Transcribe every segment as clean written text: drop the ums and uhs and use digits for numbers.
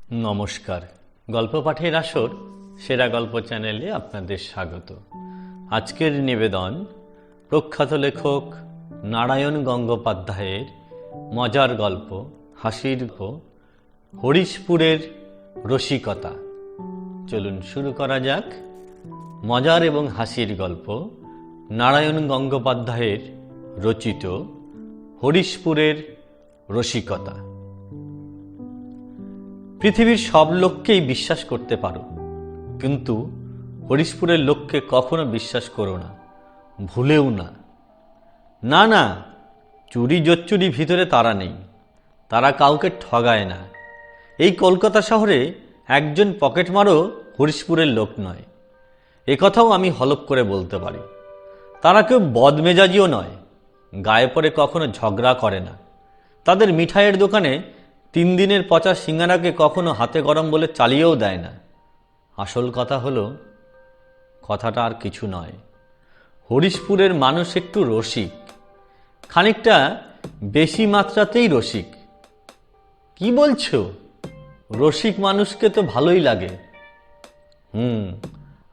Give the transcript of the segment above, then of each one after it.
নমস্কার। গল্প পাঠের আসর সেরা গল্প চ্যানেলে আপনাদের স্বাগত। আজকের নিবেদন প্রখ্যাত লেখক নারায়ণ গঙ্গোপাধ্যায়ের মজার গল্প, হাসির গল্প হরিশপুরের রসিকতা। চলুন শুরু করা যাক। মজার এবং হাসির গল্প নারায়ণ গঙ্গোপাধ্যায়ের রচিত হরিশপুরের রসিকতা। পৃথিবীর সব লোককেই বিশ্বাস করতে পারো, কিন্তু হরিশপুরের লোককে কখনো বিশ্বাস করো না, ভুলেও না। না না, চুরি জোচ্চুরি ভিতরে তারা নেই, তারা কাউকে ঠগায় না। এই কলকাতা শহরে একজন পকেটমারও হরিশপুরের লোক নয়, এ কথাও আমি হলফ করে বলতে পারি। তারা কেউ বদমেজাজিও নয়, গায়ে পড়ে কখনো ঝগড়া করে না। তাদের মিঠাইয়ের দোকানে 3 দিনের পচা সিঙ্গারাকে কখনো হাতে গরম বলে চালিয়েও দেয় না। আসল কথা হলো, কথাটা আর কিছু নয়, হরিশপুরের মানুষ একটু রসিক, খানিকটা বেশি মাত্রাতেই রসিক। কি বলছো? রসিক মানুষকে তো ভালোই লাগে।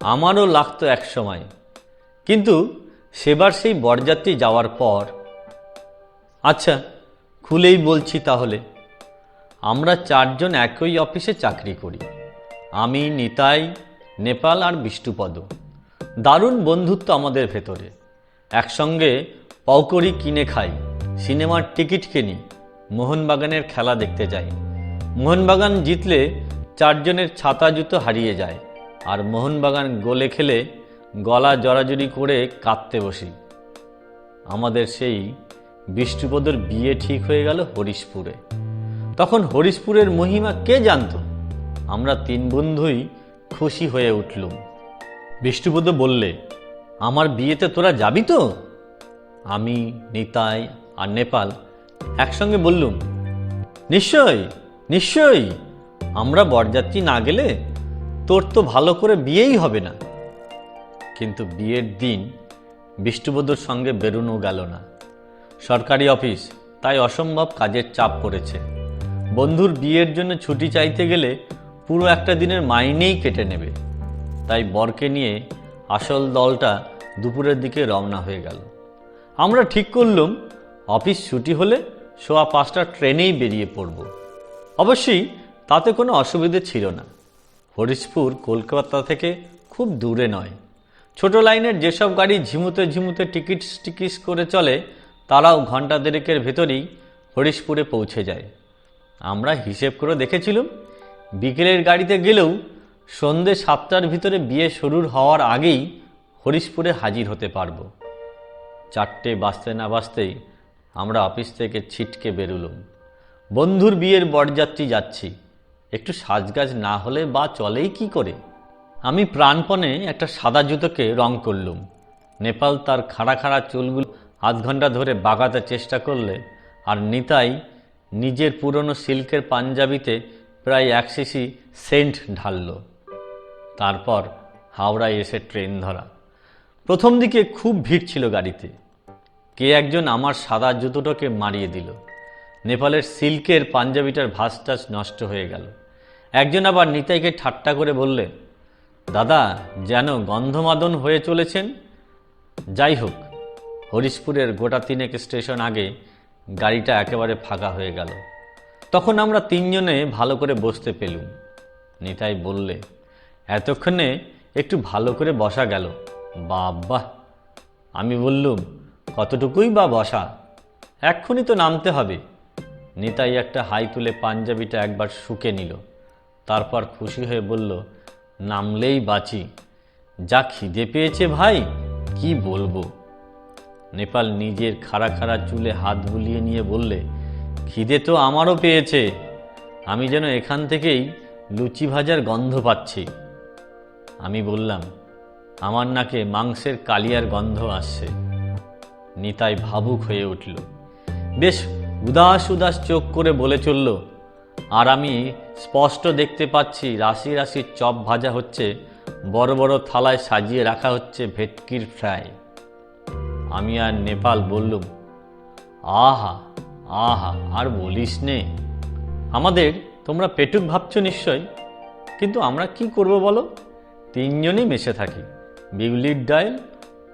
আমারও লাগতো এক সময়, কিন্তু সেবার সেই বরযাত্রী যাওয়ার পর। আচ্ছা, খুলেই বলছি তাহলে। আমরা 4 জন একই অফিসে চাকরি করি। আমি, নিতাই, নেপাল আর বিষ্ণুপদ। দারুণ বন্ধুত্ব আমাদের ভেতরে। একসঙ্গে পকৌড়ি কিনে খাই, সিনেমার টিকিট কিনি, মোহনবাগানের খেলা দেখতে যাই। মোহনবাগান জিতলে 4 জনের ছাতা জুতো হারিয়ে যায়, আর মোহনবাগান গোলে খেলে গলা জড়াজড়ি করে কাঁদতে বসি। আমাদের সেই বিষ্ণুপদর বিয়ে ঠিক হয়ে গেল হরিশপুরে। তখন হরিশপুরের মহিমা কে জানত? আমরা 3 বন্ধুই খুশি হয়ে উঠলুম। বিষ্ণুপদ বললে, আমার বিয়েতে তোরা যাবি তো? আমি, নিতাই আর নেপাল একসঙ্গে বললুম, নিশ্চয়ই নিশ্চয়ই। আমরা বরযাত্রী না গেলে তোর তো ভালো করে বিয়েই হবে না। কিন্তু বিয়ের দিন বিষ্ণুপদর সঙ্গে বেরোনো গেল না। সরকারি অফিস, তাই অসম্ভব কাজের চাপ পড়েছে। বন্ধুর বিয়ের জন্য ছুটি চাইতে গেলে পুরো একটা দিনের মাইনেই কেটে নেবে। তাই বরকে নিয়ে আসল দলটা দুপুরের দিকে রওনা হয়ে গেল। আমরা ঠিক করলাম অফিস ছুটি হলে 5:15 ট্রেনেই বেরিয়ে পড়ব। অবশ্যই তাতে কোনো অসুবিধে ছিল না। হরিশপুর কলকাতা থেকে খুব দূরে নয়। ছোট লাইনের যেসব গাড়ি ঝিমুতে ঝিমুতে টিকিস করে চলে, তারাও ঘন্টা দেড়েকের ভেতরেই হরিশপুরে পৌঁছে যায়। আমরা হিসেব করে দেখেছিলাম, বিকেলের গাড়িতে গেলেও সন্ধে 7টার ভিতরে বিয়ে শুরুর হওয়ার আগেই হরিশপুরে হাজির হতে পারব। 4টে বাজতে না বাজতেই আমরা অফিস থেকে ছিটকে বেরুলাম। বন্ধুর বিয়ের বরযাত্রী যাচ্ছি, একটু সাজগাজ না হলে বা চলেই কি করে। আমি প্রাণপণে একটা সাদা জুতোকে রং করলুম। নেপাল তার খাড়া খাড়া চুলগুলো আধ ঘন্টা ধরে বাগাতে চেষ্টা করলে, আর নিতাই নিজের পুরনো সিল্কের পাঞ্জাবিতে প্রায় 1 শিশি সেন্ট ঢালল। তারপর হাওড়ায় এসে ট্রেন ধরা। প্রথম দিকে খুব ভিড় ছিল গাড়িতে। কে একজন আমার সাদা জুতোটাকে মারিয়ে দিল। নেপালের সিল্কের পাঞ্জাবিটার ভাঁজটাজ নষ্ট হয়ে গেল। একজন আবার নিতাইকে ঠাট্টা করে বললে, দাদা যেন গন্ধমাদন হয়ে চলেছেন। যাই হোক, হরিশপুরের গোটা 3 স্টেশন আগে গাড়িটা একেবারে ফাঁকা হয়ে গেল। তখন আমরা 3 জনে ভালো করে বসতে পেলুম। নিতাই বললে, এতক্ষণে একটু ভালো করে বসা গেল। বাবা! আমি বললুম, কতটুকুই বা বসা, এক্ষুনি তো নামতে হবে। নিতাই একটা হাই তুলে পাঞ্জাবিটা একবার শুকে নিল, তারপর খুশি হয়ে বলল, নামলেই বাঁচি। যা খিদে পেয়েছে ভাই, কি বলবো। নেপাল নিজের খাড়া খাড়া চুলে হাত বুলিয়ে নিয়ে বললে, খিদে তো আমারও পেয়েছে। আমি যেন এখান থেকেই লুচি ভাজার গন্ধ পাচ্ছি। আমি বললাম, আমার নাকে মাংসের কালিয়ার গন্ধ আসছে। নিতাই ভাবুক হয়ে উঠল, বেশ উদাস উদাস চোখ করে বলে চলল, আর আমি স্পষ্ট দেখতে পাচ্ছি রাশি রাশি চপ ভাজা হচ্ছে, বড় বড় থালায় সাজিয়ে রাখা হচ্ছে ভেটকির ফ্রাই। আমি আর নেপাল বললুম, আহা আহা, আর বলিস নে। আমাদের তোমরা পেটুক ভাবছো নিশ্চয়, কিন্তু আমরা কি করব বলো? তিনজনই মেশে থাকি। বিউলির ডাল,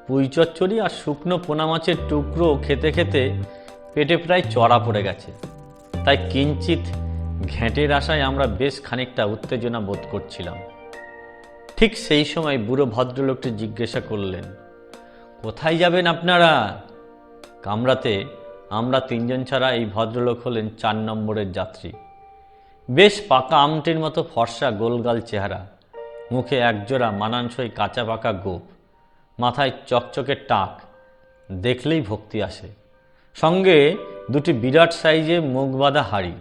পুঁই চচ্চড়ি আর শুকনো পোনা মাছের টুকরো খেতে খেতে পেটে প্রায় চড়া পড়ে গেছে। তাই কিঞ্চিত ঘেঁটের আশায় আমরা বেশ খানিকটা উত্তেজনা বোধ করছিলাম। ঠিক সেই সময় বুড়ো ভদ্রলোকটি জিজ্ঞাসা করলেন, কোথায় যাবেন আপনারা? কামরাতে আমরা তিনজন ছাড়া এই ভদ্রলোক হলেন 4 নম্বরের যাত্রী। বেশ পাকা আমটির মতো ফর্সা গোলগাল চেহারা, মুখে একজোড়া মানানসই কাঁচা পাকা গোঁফ, মাথায় চকচকে টাক, দেখলেই ভক্তি আসে। সঙ্গে দুটি বিরাট সাইজে মুখ বাঁধা হাড়ি।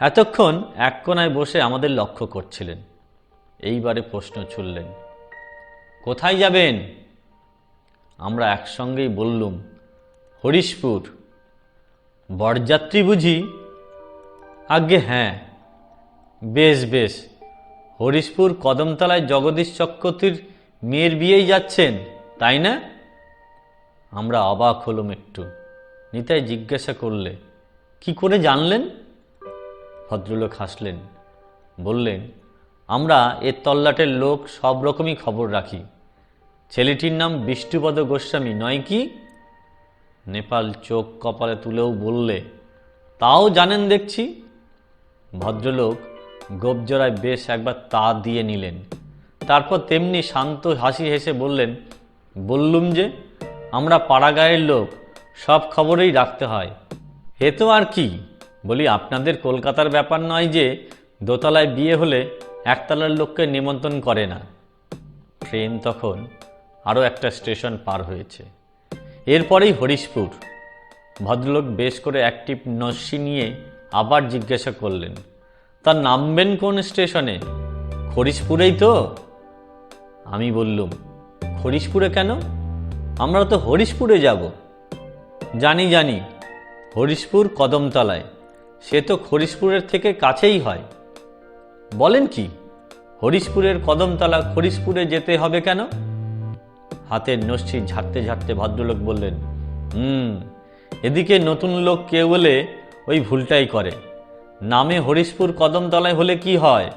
এতক্ষণ এক কোনায় বসে আমাদের লক্ষ্য করছিলেন। এইবারে প্রশ্ন ছুড়লেন, কোথায় যাবেন? আমরা একসঙ্গেই বললুম, হরিশপুর। বরযাত্রী বুঝি? আজ্ঞে হ্যাঁ। বেশ বেশ, হরিশপুর কদমতলায় জগদীশ চক্রবর্তীর মেয়ের বিয়েই যাচ্ছেন, তাই না? আমরা অবাক হলুম একটু। নিতাই জিজ্ঞাসা করলে, কি করে জানলেন? ভদ্রলোক হাসলেন, বললেন, আমরা এর তল্লাটের লোক, সব রকমই খবর রাখি। ছেলেটির নাম বিষ্ণুপদ গোস্বামী নয় কি? নেপাল চোখ কপালে তুলেও বললে, তাও জানেন দেখছি। ভদ্রলোক গোপজোড়ায় বেশ একবার তা দিয়ে নিলেন। তারপর তেমনি শান্ত হাসি হেসে বললেন, বললুম যে আমরা পাড়াগাঁয়ের লোক, সব খবরেই রাখতে হয়। এ তো আর কি, বলি আপনাদের কলকাতার ব্যাপার নয় যে দোতলায় বিয়ে হলে একতলার লোককে নিমন্ত্রণ করে না। ট্রেন তখন আরও একটা স্টেশন পার হয়েছে। এরপরেই হরিশপুর। ভদ্রলোক বেশ করে অ্যাক্টিভ নস্যি নিয়ে আবার জিজ্ঞাসা করলেন, তা নামবেন কোন স্টেশনে? হরিশপুরেই তো। আমি বললুম, হরিশপুরে কেন? আমরা তো হরিশপুরে যাব। জানি জানি, হরিশপুর কদমতলায়। সে তো হরিশপুরের থেকে কাছেই হয়। বলেন কি, হরিশপুরের কদমতলা হরিশপুরে যেতে হবে কেন? হাতের নস্যি ঝাড়তে ঝাড়তে ভদ্রলোক বললেন, এদিকে নতুন লোক কেউ হলে ওই ভুলটাই করে। নামে হরিশপুর কদমতলায় হলে কি হয়,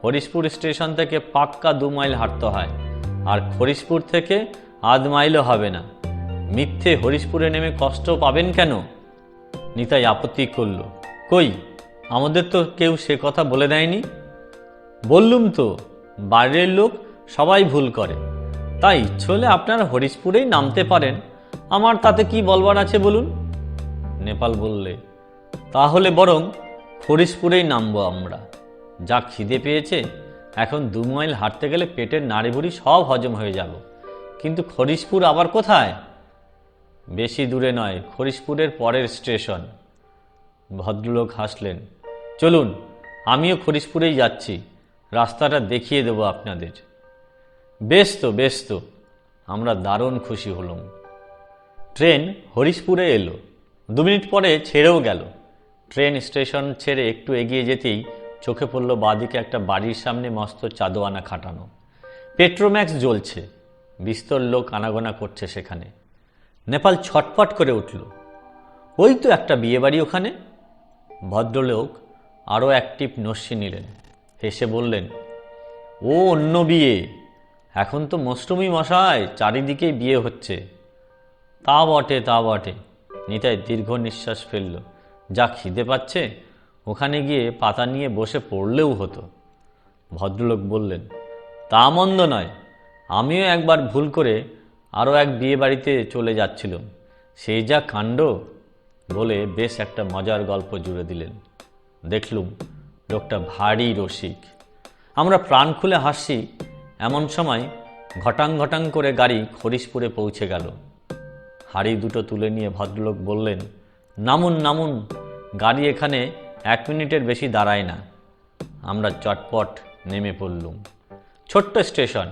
হরিশপুর স্টেশন থেকে পাক্কা 2 মাইল হাঁটতে হয়, আর হরিশপুর থেকে আধ মাইলও হবে না। মিথ্যে হরিশপুরে নেমে কষ্ট পাবেন কেন? নিতাই আপত্তি করল, কই, আমাদের তো কেউ সে কথা বলে দেয়নি। বললুম তো, বাইরের লোক সবাই ভুল করে। তাই ইচ্ছে হলে আপনারা হরিশপুরেই নামতে পারেন, আমার তাতে কি বলবার আছে বলুন। নেপাল বললে, তাহলে বরং হরিশপুরেই নামবো আমরা। যা খিদে পেয়েছে, এখন 2 মাইল হাঁটতে গেলে পেটের নাড়িভুড়ি সব হজম হয়ে যাব। কিন্তু হরিশপুর আবার কোথায়? বেশি দূরে নয়, হরিশপুরের পরের স্টেশন। ভদ্রলোক হাসলেন, চলুন, আমিও হরিশপুরেই যাচ্ছি, রাস্তাটা দেখিয়ে দেব আপনাদের। বেশ তো বেশ তো, আমরা দারুণ খুশি হলাম। ট্রেন হরিশপুরে এলো। 2 মিনিট পরে ছেড়েও গেল। ট্রেন স্টেশন ছেড়ে একটু এগিয়ে যেতেই চোখে পড়ল বাঁদিকে একটা বাড়ির সামনে মস্ত চাদোয়ানা খাটানো, পেট্রোম্যাক্স জ্বলছে। বিস্তর লোক আনাগোনা করছে সেখানে। নেপাল ছটফট করে উঠল, ওই তো একটা বিয়ে বাড়ি ওখানে। ভদ্রলোক আরও অ্যাক্টিভ নস্যি নিলেন, হেসে বললেন, ও অন্য বিয়ে। এখন তো মৌসুমি মশায়, চারিদিকেই বিয়ে হচ্ছে। তা বটে তা বটে। নিতাই দীর্ঘ নিঃশ্বাস ফেলল। যা খিদে পাচ্ছে, ওখানে গিয়ে পাতা নিয়ে বসে পড়লেও হতো। ভদ্রলোক বললেন, তা মন্দ নয়। আমিও একবার ভুল করে আরও এক বিয়ে বাড়িতে চলে যাচ্ছিলাম, সেই যা কাণ্ড। বলে বেশ একটা মজার গল্প জুড়ে দিলেন। দেখলুম লোকটা ভারী রসিক। আমরা প্রাণ খুলে হাসি। এমন সময় ঘটাং ঘটাং করে গাড়ি হরিশপুরে পৌঁছে গেল। হাড়ি দুটো তুলে নিয়ে ভদ্রলোক বললেন, নামুন নামুন, গাড়ি এখানে 1 মিনিটের বেশি দাঁড়ায় না। আমরা চটপট নেমে পড়লুম। ছোট্ট স্টেশন,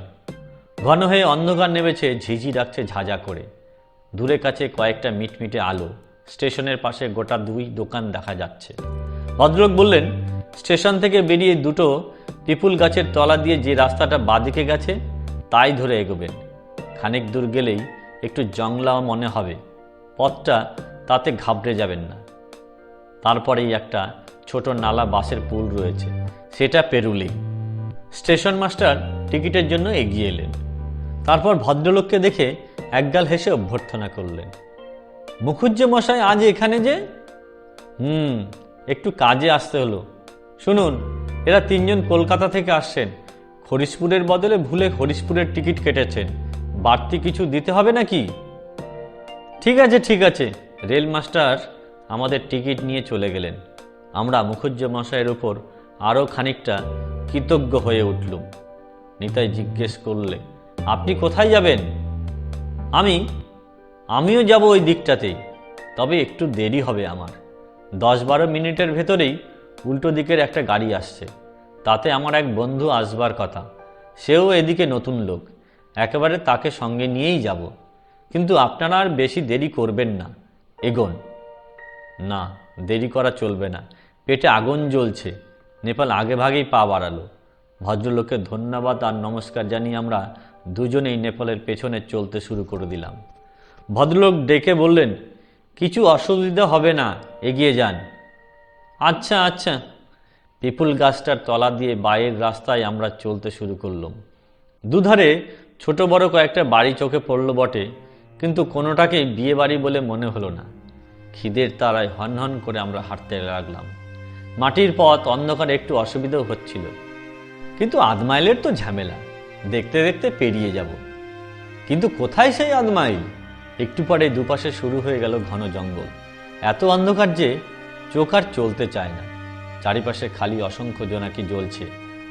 ঘন হয়ে অন্ধকার নেমেছে, ঝিঝি ডাকছে ঝাঁঝা করে। দূরে কাছে কয়েকটা মিটমিটে আলো, স্টেশনের পাশে গোটা 2 দোকান দেখা যাচ্ছে। ভদ্রলোক বললেন, স্টেশন থেকে বেরিয়ে দুটো পিপুল গাছের তলা দিয়ে যে রাস্তাটা বাঁদিকে গেছে তাই ধরে এগোবেন। খানিক দূর গেলেই একটু জংলা মনে হবে, পথটা, তাতে ঘাবড়ে যাবেন না। তারপরেই একটা ছোট নালা বাসের পুল রয়েছে, সেটা পেরুলেই স্টেশন মাস্টার টিকিটের জন্য এগিয়ে এলেন। তারপর ভদ্রলোককে দেখে একগাল হেসে অভ্যর্থনা করলেন। মুখুজ্জে মশাই আজ এখানে যে? একটু কাজে আসতে হলো। শুনুন, এরা তিনজন কলকাতা থেকে আসছেন। হরিশপুরের বদলে ভুলে হরিশপুরের টিকিট কেটেছেন। বাড়তি কিছু দিতে হবে নাকি? ঠিক আছে ঠিক আছে। রেল মাস্টার আমাদের টিকিট নিয়ে চলে গেলেন। আমরা মুখুজ্জে মশাইয়ের উপর আরও খানিকটা কৃতজ্ঞ হয়ে উঠলুম। নিতাই জিজ্ঞেস করলে, আপনি কোথায় যাবেন? আমিও যাব ওই দিকটাতেই, তবে একটু দেরি হবে আমার। 10-12 মিনিটের ভেতরেই উল্টো দিকের একটা গাড়ি আসছে। তাতে আমার এক বন্ধু আসবার কথা, সেও এদিকে নতুন লোক, একেবারে তাকে সঙ্গে নিয়েই যাব। কিন্তু আপনারা আর বেশি দেরি করবেন না, এগোন। না, দেরি করা চলবে না, পেটে আগুন জ্বলছে। নেপাল আগে ভাগেই পা বাড়ালো। ভদ্রলোককে ধন্যবাদ আর নমস্কার জানিয়ে আমরা দুজনেই নেপালের পেছনে চলতে শুরু করে দিলাম। ভদ্রলোক ডেকে বললেন, কিছু অসুবিধা হবে না, এগিয়ে যান। আচ্ছা আচ্ছা। পিপুল গাছটার তলা দিয়ে বাইরের রাস্তায় আমরা চলতে শুরু করলাম। দুধারে ছোট বড় কয়েকটা বাড়ি চোখে পড়ল বটে, কিন্তু কোনোটাকেই বিয়ে বাড়ি বলে মনে হলো না। খিদের তাড়ায় হনহন করে আমরা হাঁটতে লাগলাম। মাটির পথ, অন্ধকারে একটু অসুবিধাও হচ্ছিল, কিন্তু আধ মাইলের তো ঝামেলা, দেখতে দেখতে পেরিয়ে যাব। কিন্তু কোথায় সেই আধ মাইল? একটু পরে দুপাশে শুরু হয়ে গেল ঘন জঙ্গল। এত অন্ধকার যে চোখ আর চলতে চায় না। চারিপাশে খালি অসংখ্য জোনাকি জ্বলছে,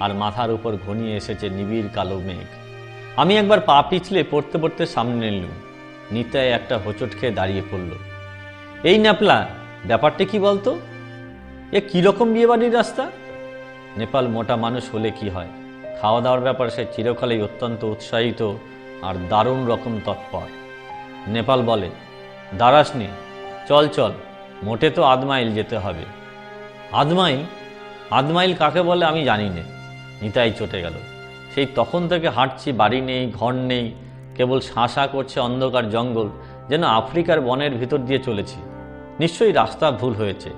আর মাথার উপর ঘনিয়ে এসেছে নিবিড় কালো মেঘ। আমি একবার পা পিছলে পড়তে পড়তে সামনে এলুম। নিতাই একটা হোঁচট খেয়ে দাঁড়িয়ে পড়ল। এই ন্যাপলা, ব্যাপারটা কি বলতো? এ কিরকম বিয়েবাড়ির রাস্তা? নেপাল মোটা মানুষ হলে কি হয়, খাওয়া দাওয়ার ব্যাপারে সে চিরকালেই অত্যন্ত উৎসাহিত আর দারুণ রকম তৎপর। নেপাল বলে, দাঁড়াসনি, চল চল, মোটে তো আধ মাইল যেতে হবে। আধ মাইল? আধ মাইল কাকে বলে আমি জানি না। নিতাই চটে গেল। সেই তখন থেকে হাঁটছি, বাড়ি নেই, ঘর নেই, কেবল শাঁ করছে অন্ধকার জঙ্গল, যেন আফ্রিকার বনের ভিতর দিয়ে চলেছি। নিশ্চয়ই রাস্তা ভুল হয়েছে।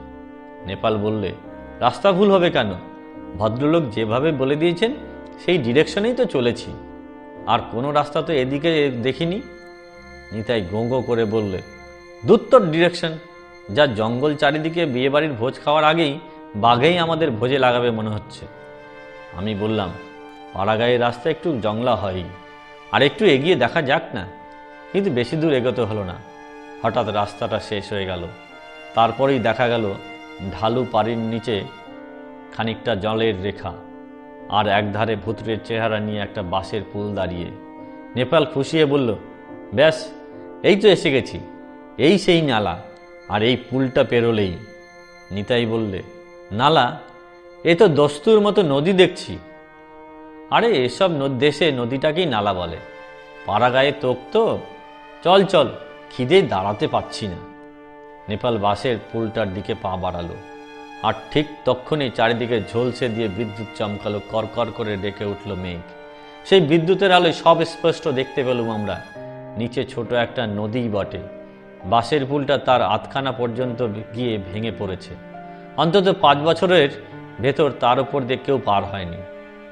নেপাল বললে, রাস্তা ভুল হবে কেন? ভদ্রলোক যেভাবে বলে দিয়েছেন সেই ডিরেকশনেই তো চলেছি, আর কোনো রাস্তা তো এদিকে দেখিনি। নিতাই গোঁ গোঁ করে বললে, দুত্তর ডিরেকশন, যা জঙ্গল চারিদিকে। বিয়েবাড়ির ভোজ খাওয়ার আগেই বাঘেই আমাদের ভোজে লাগাবে মনে হচ্ছে। আমি বললাম, পাড়াগাঁয়ের রাস্তা একটু জংলা হয়ই, আর একটু এগিয়ে দেখা যাক না। কিন্তু বেশি দূর এগোতে হলো না। হঠাৎ রাস্তাটা শেষ হয়ে গেল। তারপরেই দেখা গেল ঢালু পাড়ির নিচে খানিকটা জলের রেখা, আর একধারে ভুতুড়ের চেহারা নিয়ে একটা বাঁশের পুল দাঁড়িয়ে। নেপাল খুশিয়ে বলল, ব্যাস, এই তো এসে গেছি, এই সেই নালা, আর এই পুলটা পেরোলেই। নিতাই বললে, নালা? এ তো দস্তুর মতো নদী দেখছি। আরে এসব দেশে নদীটাকেই নালা বলে। পাড়াগাঁয়ে তোক তো, চল চল, খিদে দাঁড়াতে পারছি না। নেপাল বাঁশের পুলটার দিকে পা বাড়ালো, আর ঠিক তক্ষণে চারিদিকে ঝলসে দিয়ে বিদ্যুৎ চমকালো। করকর করে ডেকে উঠল মেঘ। সেই বিদ্যুতের আলোয় সব স্পষ্ট দেখতে পেলুম আমরা, নিচে ছোট একটা নদী বটে। বাঁশের পুলটা তার আধখানা পর্যন্ত গিয়ে ভেঙে পড়েছে। অন্তত 5 বছরের ভেতর তার উপর দিয়ে কেউ পার হয়নি।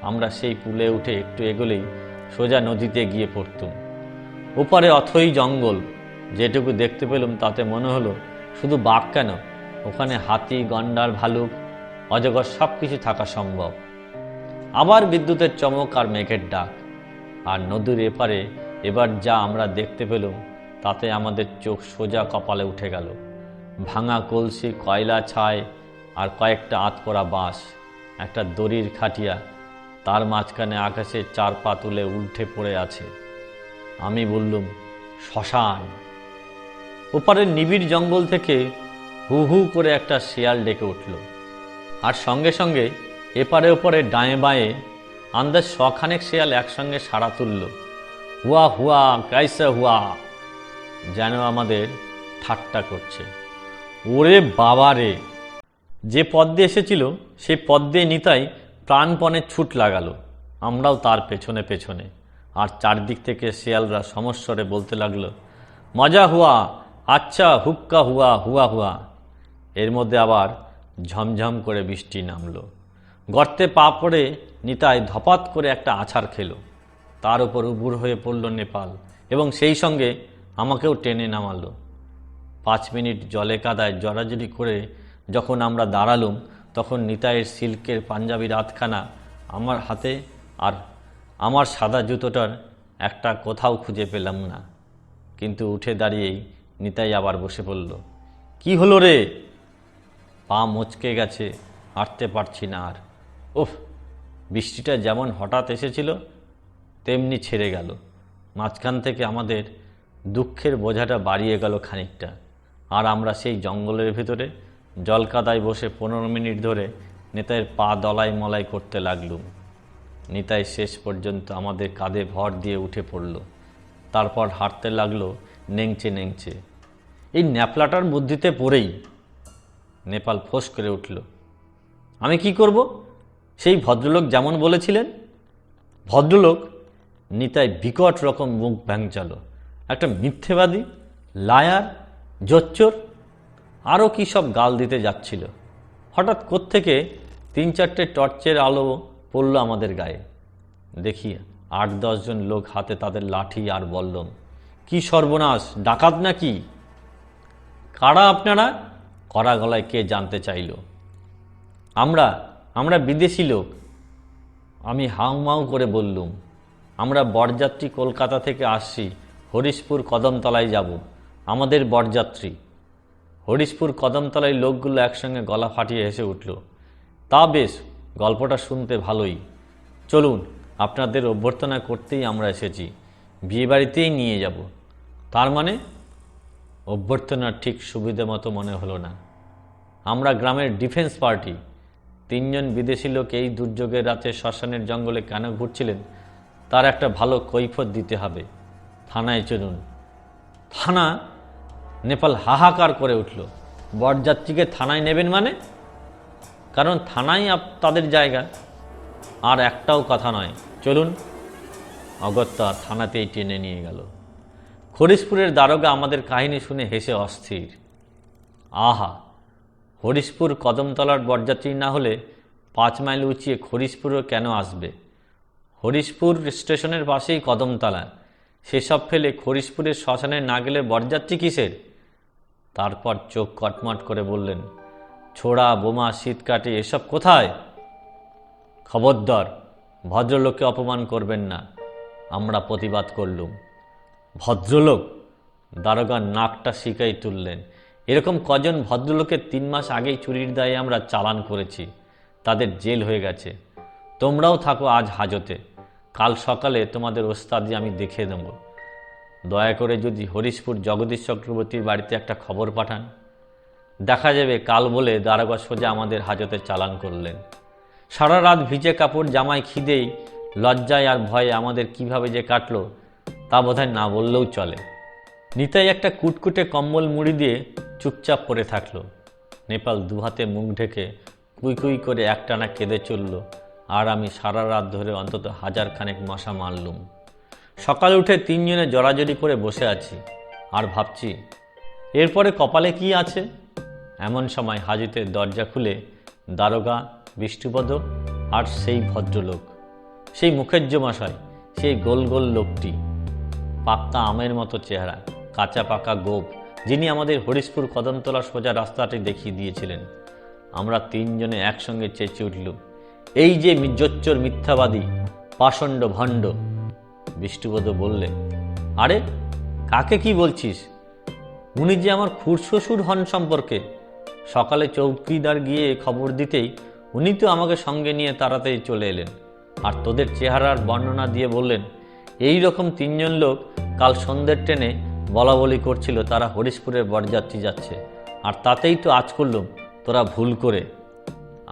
আমরা সেই পুলে উঠে একটু এগোলেই সোজা নদীতে গিয়ে পড়তুম। ওপারে অথই জঙ্গল। যেটুকু দেখতে পেলুম তাতে মনে হলো শুধু বাঘ কেন, ওখানে হাতি, গন্ডার, ভালুক, অজগর সব কিছু থাকা সম্ভব। আবার বিদ্যুতের চমক আর মেঘের ডাক। আর নদীর এপারে এবার যা আমরা দেখতে পেলুম তাতে আমাদের চোখ সোজা কপালে উঠে গেল। ভাঙা কলসি, কয়লা ছাই, আর কয়েকটা আধপোড়া বাঁশ, একটা দড়ির খাটিয়া, তার মাঝখানে আকাশে 4 পা তুলে উল্টে পড়ে আছে। আমি বললুম, শ্মশান। ওপারের নিবিড় জঙ্গল থেকে হু হু করে একটা শিয়াল ডেকে উঠল, আর সঙ্গে সঙ্গে এপারে ওপারে ডায়ে বাঁয়ে আন্দাজ 100 খানেক শিয়াল একসঙ্গে সাড়া তুলল, হুয়া হুয়া কাইসা হুয়া, যেন আমাদের ঠাট্টা করছে। ওরে বাবা রে! যে পথ দিয়ে এসেছিল সেই পথ দিয়ে নিতাই প্রাণপণে ছুট লাগালো। আমরাও তার পেছনে পেছনে। আর চারদিক থেকে শিয়ালরা সমস্বরে বলতে লাগলো, মজা হুয়া, আচ্ছা হুক্কা হুয়া, হুয়া হুয়া। এর মধ্যে আবার ঝমঝম করে বৃষ্টি নামলো। গর্তে পা পড়ে নিতাই ধপাত করে একটা আছাড় খেলো। তার উপর উবুর হয়ে পড়ল নেপাল এবং সেই সঙ্গে আমাকেও টেনে নামালো। 5 মিনিট জলে কাদায় জড়াজড়ি করে যখন আমরা দাঁড়ালুম, তখন নিতাইয়ের সিল্কের পাঞ্জাবির আধখানা আমার হাতে, আর আমার সাদা জুতোটার একটা কোথাও খুঁজে পেলাম না। কিন্তু উঠে দাঁড়িয়েই নিতাই আবার বসে পড়ল। কি হলো রে? পা মচকে গেছে, হাঁটতে পারছি না আর। ওফ, বৃষ্টিটা যেমন হঠাৎ এসেছিল তেমনি ছেড়ে গেল। মাঝখান থেকে আমাদের দুঃখের বোঝাটা বাড়িয়ে গেল খানিকটা, আর আমরা সেই জঙ্গলের ভিতরে জলকাদায় বসে 15 মিনিট ধরে নিতাইয়ের পা দলাই মলাই করতে লাগলুম। নিতাই শেষ পর্যন্ত আমাদের কাঁধে ভর দিয়ে উঠে পড়ল। তারপর হাঁটতে লাগলো নেংচে নেংচে। এই ন্যাপলাটার বুদ্ধিতে পড়েই নেপাল ফোঁস করে উঠল। আমি কি করব? সেই ভদ্রলোক যেমন বলেছিলেন। ভদ্রলোক? নিতাই বিকট রকম মুখ ভ্যাংচালো। একটা মিথ্যেবাদী, লায়ার, জোচ্চোর, আরও কী সব গাল দিতে যাচ্ছিল। হঠাৎ কোত্থেকে 3-4টে টর্চের আলো পড়ল আমাদের গায়ে। দেখি 8-10 জন লোক হাতে তাদের লাঠি আর বললম। কি সর্বনাশ, ডাকাত নাকি? কারা আপনারা? কড়া গলায় কে জানতে চাইল। আমরা বিদেশি লোক। আমি হাউমাউ করে বললুম, আমরা বরযাত্রী, কলকাতা থেকে আসছি, হরিশপুর কদমতলায় যাব। আমাদের বরযাত্রী। হরিশপুর কদমতলায় লোকগুলো একসঙ্গে গলা ফাটিয়ে হেসে উঠল। তা বেশ, গল্পটা শুনতে ভালোই। চলুন, আপনাদের অভ্যর্থনা করতেই আমরা এসেছি, বিয়েবাড়িতেই নিয়ে যাব। তার মানে? অভ্যর্থনার ঠিক সুবিধে মতো মনে হলো না। আমরা গ্রামের ডিফেন্স পার্টি। 3 জন বিদেশি লোক এই দুর্যোগের রাতে শ্মশানের জঙ্গলে কেন ঘুরছিলেন তার একটা ভালো কৈফিয়ত দিতে হবে। থানায় চলুন। থানা? নেপাল হাহাকার করে উঠল। বরযাত্রীকে থানায় নেবেন মানে? কারণ থানাই তাদের জায়গা। আর একটাও কথা নয়, চলুন। অগত্যা থানাতেই টেনে নিয়ে গেল। হরিশপুরের দারোগা আমাদের কাহিনী শুনে হেসে অস্থির। আহা, হরিশপুর কদমতলার বরযাত্রী না হলে 5 মাইল উঁচিয়ে হরিশপুরও কেন আসবে? হরিশপুর স্টেশনের পাশেই কদমতলা। সেসব ফেলে হরিশপুরের শ্মশানে না গেলে বরযাত্রী কিসের? তারপর চোখ কটমট করে বললেন, ছোড়া, বোমা, শীতকাঠি এসব কোথায়? খবরদার, ভদ্রলোককে অপমান করবেন না। আমরা প্রতিবাদ করলুম। ভদ্রলোক? দারোগার নাকটা শিকাই তুললেন। এরকম কজন ভদ্রলোকের 3 মাস আগেই চুরির দায়ে আমরা চালান করেছি, তাদের জেল হয়ে গেছে। তোমরাও থাকো আজ হাজতে, কাল সকালে তোমাদের ওস্তাদি আমি দেখে নেব। দয়া করে যদি হরিশপুর জগদীশ চক্রবর্তীর বাড়িতে একটা খবর পাঠান, দেখা যাবে কাল বলে দারোগা সোজা আমাদের হাজতে চালান করলেন। সারা রাত ভিজে কাপড় জামায় খিদেই, লজ্জায় আর ভয়ে আমাদের কিভাবে যে কাটলো তা বোধহয় না বললেও চলে। নিতাই একটা কুটকুটে কম্বল মুড়ি দিয়ে চুপচাপ পড়ে থাকলো। নেপাল দুহাতে মুখ ঢেকে কুই কুই করে একটানা কেঁদে চলল, আর আমি সারা রাত ধরে অন্তত 1000 খানেক মশা মারলুম। সকালে উঠে 3 জনে জড়াজড়ি করে বসে আছি আর ভাবছি এরপরে কপালে কি আছে। এমন সময় হাজতের দরজা খুলে দারোগা, বিষ্ণুপদ আর সেই ভদ্রলোক, সেই মুখেজ্জমশাই, সেই গোল গোল লোকটি, পাক্কা আমের মতো চেহারা, কাঁচা পাকা গোপ, যিনি আমাদের হরিশপুর কদমতলা সোজা রাস্তাটি দেখিয়ে দিয়েছিলেন। আমরা 3 জনে একসঙ্গে চেঁচিয়ে উঠলুম, এই যে জোচ্চোর, মিথ্যাবাদী, পাষণ্ড, ভণ্ড। বিষ্ণুপদ বললে, আরে কাকে কি বলছিস? উনি যে আমার খুড়শ্বশুর হন সম্পর্কে। সকালে চৌকিদার গিয়ে খবর দিতেই উনি তো আমাকে সঙ্গে নিয়ে তাড়াতাড়ি চলে এলেন, আর তোদের চেহারার বর্ণনা দিয়ে বললেন, এই রকম 3 জন লোক কাল সন্ধ্যের ট্রেনে বলা বলি করছিল তারা হরিশপুরের বরযাত্রী যাচ্ছে, আর তাতেই তো আজ করলুম তোরা ভুল করে।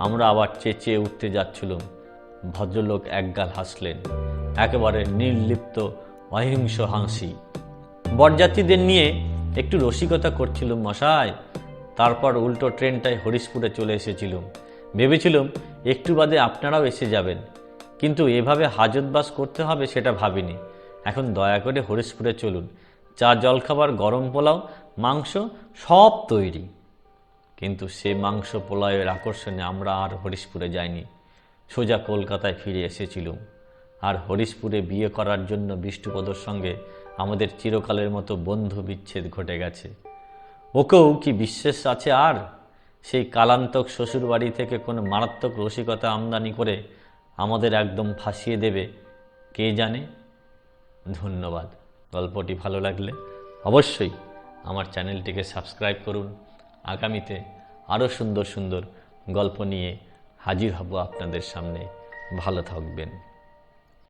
আমরা আবার চেঁচিয়ে উঠতে যাচ্ছিলাম। ভদ্রলোক একগাল হাসলেন, একেবারে নির্লিপ্ত অহিংস হাসি। বরযাত্রীদের নিয়ে একটু রসিকতা করছিলাম মশাই। তারপর উল্টো ট্রেনটায় হরিশপুরে চলে এসেছিলাম। ভেবেছিলাম একটু বাদে আপনারাও এসে যাবেন, কিন্তু এভাবে হাজতবাস করতে হবে সেটা ভাবিনি। এখন দয়া করে হরিশপুরে চলুন, চা, জলখাবার, গরম পোলাও, মাংস সব তৈরি। কিন্তু সে মাংস পোলাওয়ের আকর্ষণে আমরা আর হরিশপুরে যাইনি, সোজা কলকাতায় ফিরে এসেছিলুম। আর হরিশপুরে বিয়ে করার জন্য বিষ্ণুপদর সঙ্গে আমাদের চিরকালের মতো বন্ধু বিচ্ছেদ ঘটে গেছে। ওকেও কি বিশ্বাস আছে আর? সেই কালান্তক শ্বশুরবাড়ি থেকে কোনো মারাত্মক রসিকতা আমদানি করে আমাদের একদম ফাঁসিয়ে দেবে কে জানে। ধন্যবাদ। গল্পটি ভালো লাগলে অবশ্যই আমার চ্যানেলটিকে সাবস্ক্রাইব করুন। আগামীতে আরও সুন্দর সুন্দর গল্প নিয়ে হাজির হব আপনাদের সামনে। ভালো থাকবেন।